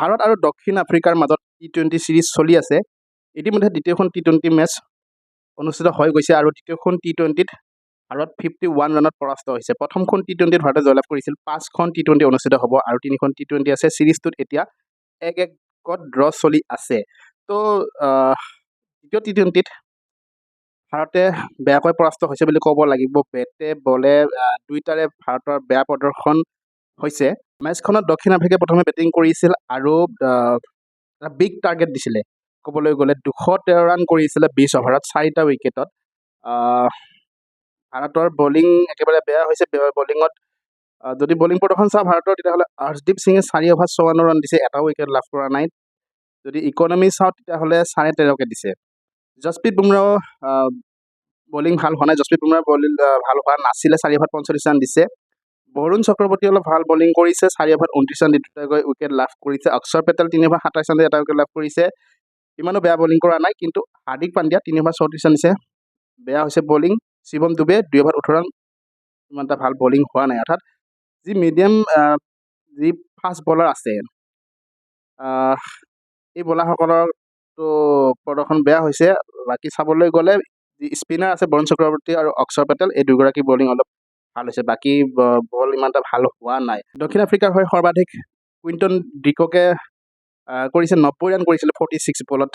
ভাৰত আৰু দক্ষিণ আফ্ৰিকাৰ মাজত টি-20 ছিৰিজ চলি আছে। ইতিমধ্যে দ্বিতীয়খন টি-20 মেচ অনুষ্ঠিত হৈ গৈছে আৰু দ্বিতীয়খন টি-20ত ভাৰত 51 ৰানত পৰাস্ত হৈছে। প্ৰথমখন টি-20ত ভাৰতে জয়লাভ কৰিছিল। 5খন টি-20 অনুষ্ঠিত হ'ব আৰু 3খন টি-20 আছে। ছিৰিজটোত এতিয়া 1-1ত ড্ৰ চলি আছে। তো দ্বিতীয় টি-20ত ভাৰতে বেয়াকৈ পৰাস্ত হৈছে বুলি ক'ব লাগিব। বেটে বলে দুয়োটাৰে ভাৰতৰ বেয়া প্ৰদৰ্শন হৈছে। মেচখনত দক্ষিণ আফ্ৰিকাই প্ৰথমে বেটিং কৰিছিল আৰু এটা বিগ টাৰ্গেট দিছিলে। ক'বলৈ গ'লে 213 ৰান কৰিছিলে 20 অভাৰত 4টা উইকেটত। ভাৰতৰ বলিং একেবাৰে বেয়া হৈছে। বলিঙত যদি বলিং প্ৰদৰ্শন চাওঁ ভাৰতৰ, তেতিয়াহ'লে হৰ্ষদীপ সিঙে 4 অভাৰ 54 ৰান দিছে, এটা উইকেট লাভ কৰা নাই। যদি ইকনমি চাওঁ তেতিয়াহ'লে 13.5কে দিছে। যশপ্ৰীত বুমৰাহ বলিং ভাল হোৱা নাই। যশপ্ৰীত বুমৰাহ বলিং ভাল হোৱা নাছিলে। 4 অভাৰ 45 ৰান দিছে। বৰুণ চক্ৰৱৰ্তী অলপ ভাল বলিং কৰিছে। 4 অভাৰ 29 ৰান দি দুটাকৈ উইকেট লাভ কৰিছে। অক্ষৰ পেটেল 3 অভাৰ 27 ৰান দি এটা উইকেট লাভ কৰিছে। ইমানো বেয়া বলিং কৰা নাই, কিন্তু হাৰ্দিক পাণ্ডিয়া 3 অভাৰ 34 ৰান দিছে, বেয়া হৈছে bowling. Shivam Dube 2 over 18 run, ইমান এটা ভাল বলিং হোৱা নাই। অৰ্থাৎ যি মিডিয়াম যি ফাষ্ট বলাৰ আছে, এই বলাৰসকলৰতো প্ৰদৰ্শন বেয়া হৈছে। বাকী চাবলৈ গ'লে যি স্পিনাৰ আছে বৰুণ চক্ৰৱৰ্তী আৰু অক্ষৰ পেটেল, এই দুগৰাকী বলিং অলপ ভাল হৈছে। বাকী বল ইমান এটা ভাল হোৱা নাই। দক্ষিণ আফ্ৰিকাৰ হৈ সৰ্বাধিক কুইণ্টন ডিককে কৰিছে 90 ৰান কৰিছিলে 46 বলত।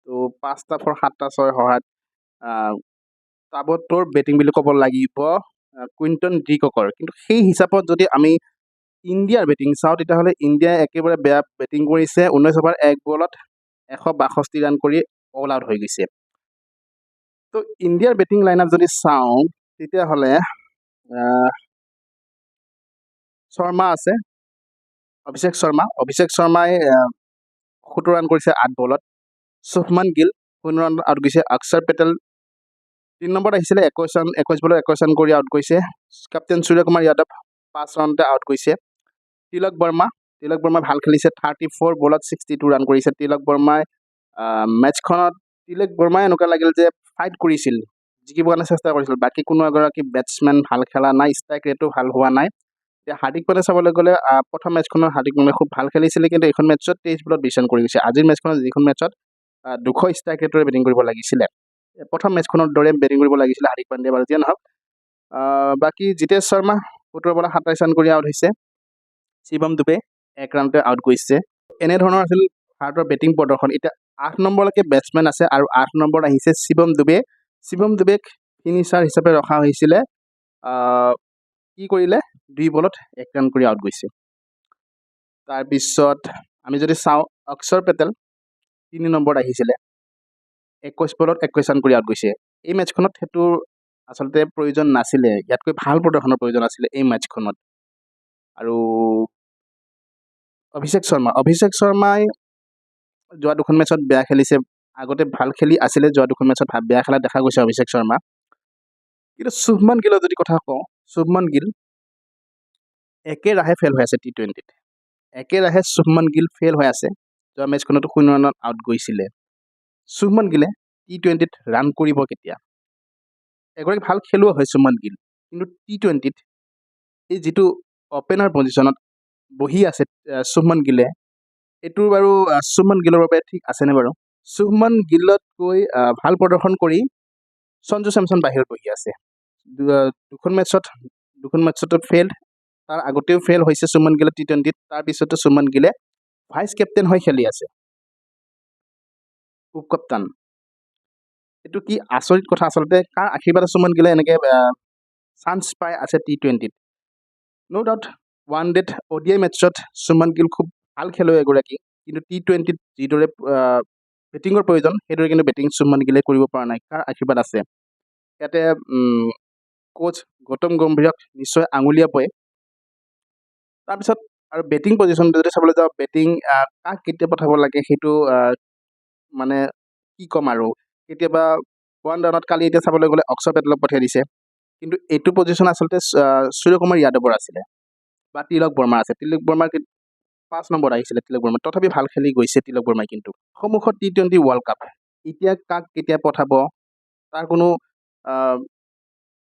তো 5টা ফৰ 7টা 6 সহায়ত টাবতৰ বেটিং বুলি ক'ব লাগিব কুইণ্টন ডিককৰ। কিন্তু সেই হিচাপত যদি আমি ইণ্ডিয়াৰ বেটিং চাওঁ, তেতিয়াহ'লে ইণ্ডিয়াই একেবাৰে বেয়া বেটিং কৰিছে। 19 অভাৰ 1 বলত 162 ৰান কৰি অল আউট হৈ গৈছে। তো ইণ্ডিয়াৰ বেটিং লাইন আপ যদি চাওঁ, তেতিয়াহ'লে শৰ্মা আছে, অভিষেক শৰ্মাই 70 ৰান কৰিছে 8 বলত। শুভমান গিল 0 ৰান আউট গৈছে। অক্ষৰ পেটেল 3 নম্বৰত আহিছিলে, 21 বলত 21 ৰান কৰি আউট গৈছে। কেপ্টেইন সূৰ্যকুমাৰ যাদৱ 5 ৰানতে আউট গৈছে। তিলক বৰ্মা ভাল খেলিছে। 34 বলত 62 ৰান কৰিছে। তিলক বৰ্মাই এনেকুৱা লাগিল যে ফাইট কৰিছিল, জিকিব কাৰণে চেষ্টা কৰিছিল। বাকী কোনো এগৰাকী বেটছমেন ভাল খেলা নাই, ষ্ট্ৰাইক ৰেটো ভাল হোৱা নাই। এতিয়া হাৰ্দিক পাণ্ডে চাবলৈ গ'লে প্ৰথম মেচখনত হাৰ্দিক পাণ্ডে খুব ভাল খেলিছিলে, কিন্তু এইখন মেচত 23 বলত 20 ৰান কৰি গৈছে। আজিৰ মেচখনত যিখন মেচত 200 ষ্ট্ৰাইক ৰেটৰে বেটিং কৰিব লাগিছিলে, প্ৰথম মেচখনৰ দৰে বেটিং কৰিব লাগিছিলে হাৰ্দিক পাণ্ডে। বাৰু যিয়ে নহওক, বাকী জিতেশ শৰ্মা 17 বলত 27 ৰান কৰি আউট হৈছে। শিৱম দুবে 1 ৰানতে আউট গৈছে। এনেধৰণৰ আছিল ভাৰতৰ বেটিং প্ৰদৰ্শন। এতিয়া 8 নম্বৰলৈকে বেটছমেন আছে আৰু 8 নম্বৰত আহিছে শিৱম দুবেক ফিনিচাৰ হিচাপে ৰখা হৈছিলে। কি কৰিলে? 2 বলত 1 ৰান কৰি আউট গৈছে। তাৰপিছত আমি যদি চাওঁ, অক্ষৰ পেটেল 3 নম্বৰত আহিছিলে, 21 বলত 21 ৰান কৰি আউট গৈছে। এই মেচখনত সেইটো আচলতে প্ৰয়োজন নাছিলে, ইয়াতকৈ ভাল প্ৰদৰ্শনৰ প্ৰয়োজন আছিলে এই মেচখনত। আৰু অভিষেক শৰ্মাই যোৱা 2খন মেচত বেয়া খেলিছে। আগতে ভাল খেলি আছিলে, যোৱা 2খন মেচত বেয়া খেলা দেখা গৈছে অভিষেক শৰ্মা। কিন্তু শুভমান গিলৰ যদি কথা কওঁ, শুভমান গিল একেৰাহে ফেইল হৈ আছে টি-20ত। একেৰাহে শুভমান গিল ফেইল হৈ আছে। যোৱা মেচখনতো 0 ৰানত আউট গৈছিলে। শুভমান গিলে টি-20ত ৰান কৰিব কেতিয়া? এগৰাকী ভাল খেলুৱৈ হয় শুভমান গিল, কিন্তু টি-20ত এই যিটো অপেনাৰ পজিশ্যনত বহি আছে শুভমান গিলে, এইটো বাৰু শুভমান গিলৰ বাবে ঠিক আছেনে বাৰু? শুভমান গিলতকৈ ভাল প্ৰদৰ্শন কৰি সঞ্জু চেমছন বাহিৰত বহি আছে। 2খন মেচতো ফেইল, তাৰ আগতেও ফেইল হৈছে শুভমান গিলে টি-20ত। তাৰপিছতো শুভমান গিলে ভাইচ কেপ্টেইন হৈ খেলি আছে, উপ কাপ্তান। এইটো কি আচৰিত কথা আচলতে। কাৰ আশীৰ্বাদ শুভমান গিলে এনেকৈ চান্স পাই আছে টি-20ত। ন' ডাউট ওৱান ডেত ODI মেটছত শুভমান গিল খুব ভাল খেলুৱৈ এগৰাকী, কিন্তু টি-20ত যিদৰে বেটিঙৰ প্ৰয়োজন, সেইদৰে কিন্তু বেটিং শুভমান গিলে কৰিব পৰা নাই। কাৰ আশীৰ্বাদ আছে? ইয়াতে কোচ গৌতম গম্ভীৰক নিশ্চয় আঙুলিয়াবই। তাৰপিছত আৰু বেটিং পজিশ্যন যদি চাবলৈ যাওঁ, বেটিং কাক কেতিয়া পঠাব লাগে সেইটো মানে কি ক'ম আৰু। কেতিয়াবা 1 ৰানত কালি এতিয়া চাবলৈ গ'লে অক্ষৰ পেটেলক পঠিয়াই দিছে, কিন্তু এইটো পজিশ্যন আচলতে সূৰ্যকুমাৰ যাদৱৰ আছিলে বা তিলক বৰ্মাৰ আছে। তিলক বৰ্মাৰ 5 নম্বৰত আহিছিলে তিলক বৰ্মা, তথাপি ভাল খেলি গৈছে তিলক বৰ্মাই। কিন্তু সন্মুখত টি-20 ৱৰ্ল্ড কাপ, এতিয়া কাক কেতিয়া পঠাব তাৰ কোনো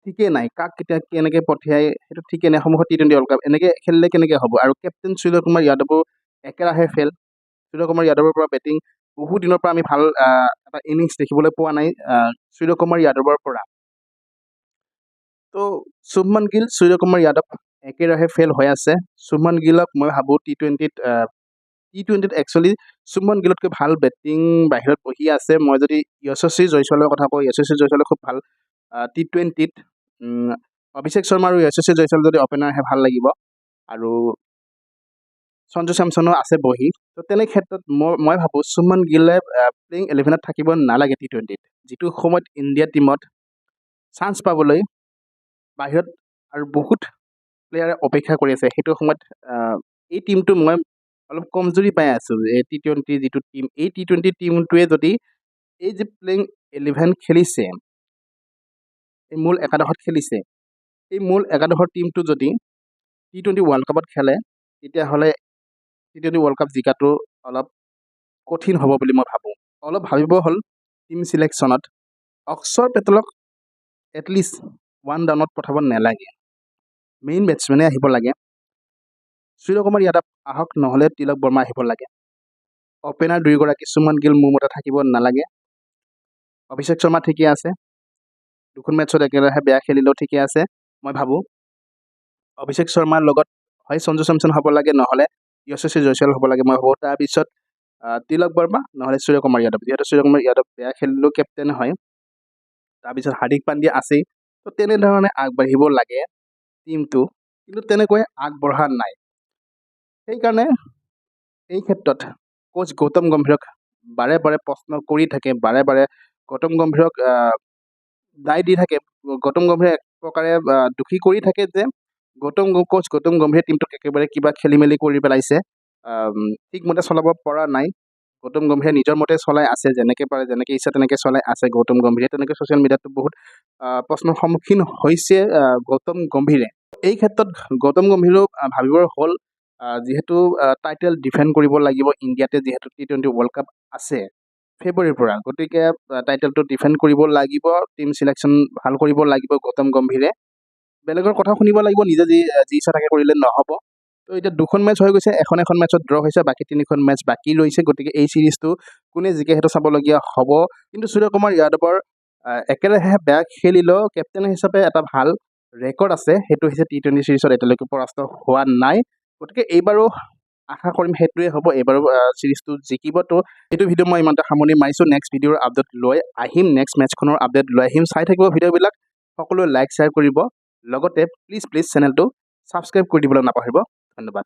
ঠিকেই নাই। কাক কেতিয়া কেনেকৈ পঠিয়াই সেইটো ঠিকেই নাই। সন্মুখত টি-20 ৱৰ্ল্ড কাপ, এনেকৈ খেলিলে কেনেকৈ হ'ব? আৰু কেপ্টেইন সূৰ্যকুমাৰ যাদৱো একেৰাহে ফেইল। সূৰ্যকুমাৰ যাদৱৰ পৰা বেটিং বহু দিনৰ পৰা আমি ভাল এটা ইনিংছ দেখিবলৈ পোৱা নাই সূৰ্যকুমাৰ যাদৱৰ পৰা। তো শুভমান গিল সূৰ্যকুমাৰ যাদৱ একেৰাহে ফেইল হৈ আছে। শুভমান গিলক মই ভাবোঁ টি টুৱেণ্টিত একচুৱেলি শুভমান গিলতকৈ ভাল বেটিং বাহিৰত বহি আছে। মই যদি যশস্বী জয়ছোৱালৰ কথা কওঁ, যশস্বী জয়ছোৱালে খুব ভাল টি টুৱেণ্টিত। অভিষেক শৰ্মা আৰু যশস্বী জয়ছোৱাল যদি অপেনাৰ আহে ভাল লাগিব, আৰু সঞ্জু চেমছনো আছে বহি। তো তেনে ক্ষেত্ৰত মই ভাবোঁ শুভমান গিলে প্লেইং 11ত থাকিব নালাগে টি টুৱেণ্টিত। যিটো সময়ত ইণ্ডিয়া টীমত চান্স পাবলৈ বাহিৰত আৰু বহুত প্লেয়াৰে অপেক্ষা কৰি আছে, সেইটো সময়ত এই টীমটো মই অলপ কমজুৰি পাই আছোঁ। এই টি টুৱেণ্টি যিটো টীম, এই টি টুৱেণ্টি টীমটোৱে যদি এই যে প্লেইং 11 খেলিছে, এই মূল একাদশত খেলিছে, এই মূল একাদশৰ টীমটো যদি টি টুৱেণ্টি ৱৰ্ল্ড কাপত খেলে, তেতিয়াহ'লে টি টুৱেণ্টি ৱৰ্ল্ড কাপ জিকাটো অলপ কঠিন হ'ব বুলি মই ভাবোঁ। অলপ ভাবিব হ'ল টীম চিলেকশ্যনত। অক্ষৰ পেটেলক এটলিষ্ট 1 ডাউনত পঠাব নালাগে, মেইন বেটছমেনে আহিব লাগে। সূৰ্যকুমাৰ যাদৱ আহক, নহ'লে তিলক বৰ্মা আহিব লাগে। অপেনাৰ দুয়োগৰাকী শুভমান গিল মোৰ মতে থাকিব নালাগে। অভিষেক শৰ্মা ঠিকে আছে, দুখন মেটছত একেৰাহে বেয়া খেলিলেও ঠিকে আছে। মই ভাবোঁ অভিষেক শৰ্মাৰ লগত হয় সঞ্জু চেমছন হ'ব লাগে, নহ'লে যশস্বী জয়ছোৱাল হ'ব লাগে। মই ভাবোঁ তাৰপিছত তিলক বৰ্মা, নহ'লে সূৰ্যকুমাৰ যাদৱ। যিহেতু সূৰ্যকুমাৰ যাদৱ বেয়া খেলিলেও কেপ্টেইন হয়। তাৰপিছত হাৰ্দিক পাণ্ডিয়া আছেই। তো তেনেধৰণে আগবাঢ়িব লাগে টীমটো, কিন্তু তেনেকৈ আগবঢ়া নাই। সেইকাৰণে এই ক্ষেত্ৰত কোচ গৌতম গম্ভীৰক বাৰে বাৰে প্ৰশ্ন কৰি থাকে, বাৰে বাৰে গৌতম গম্ভীৰক দায় দি থাকে। গৌতম গম্ভীৰে এক প্ৰকাৰে দোষী কৰি থাকে যে কোচ গৌতম গম্ভীৰে টীমটোক একেবাৰে কিবা খেলি মেলি কৰি পেলাইছে, ঠিকমতে চলাব পৰা নাই। গৌতম গম্ভীৰে নিজৰ মতে চলাই আছে, যেনেকৈ পাৰে যেনেকৈ ইচ্ছা তেনেকৈ চলাই আছে গৌতম গম্ভীৰে। তেনেকৈ ছ'চিয়েল মিডিয়াতো বহুত প্ৰশ্নৰ সন্মুখীন হৈছে গৌতম গম্ভীৰে। এই ক্ষেত্ৰত গৌতম গম্ভীৰেও ভাবিবৰ হ'ল, যিহেতু টাইটেল ডিফেণ্ড কৰিব লাগিব ইণ্ডিয়াতে, যিহেতু টি টুৱেণ্টি ৱৰ্ল্ড কাপ আছে ফেব্ৰুৱাৰীৰ পৰা, গতিকে টাইটেলটো ডিফেণ্ড কৰিব লাগিব, টীম চিলেকশ্যন ভাল কৰিব লাগিব গৌতম গম্ভীৰে। বেলেগৰ কথা শুনিব লাগিব, নিজে যি ইচ্ছা থাকে কৰিলে নহ'ব। তো এতিয়া 2খন মেটচ হৈ গৈছে, এখন মেটচত ড্ৰ হৈছে, বাকী 3খন মেটচ বাকী ৰৈছে। গতিকে এই চিৰিজটো কোনে জিকে সেইটো চাবলগীয়া হ'ব। কিন্তু সূৰ্যকুমাৰ যাদৱৰ একেৰাহে বেয়া খেলিলেও কেপ্টেইন হিচাপে এটা ভাল ৰেকৰ্ড আছে, সেইটো হৈছে টি টুৱেণ্টি চিৰিজত এতিয়ালৈকে পৰাস্ত হোৱা নাই। গতিকে এইবাৰো আশা কৰিম সেইটোৱে হ'ব, এইবাৰো চিৰিজটো জিকিব। তো এইটো ভিডিঅ' মই ইমানতে সামৰণি মাৰিছোঁ। নেক্সট ভিডিঅ'ৰ আপডেট লৈ আহিম, নেক্সট মেটচখনৰ আপডেট লৈ আহিম। চাই থাকিব ভিডিঅ'বিলাক, সকলোৱে লাইক শ্বেয়াৰ কৰিব, লগতে প্লিজ চেনেলটো ছাবস্ক্ৰাইব কৰি দিবলৈ নাপাহৰিব। ধন্যবাদ।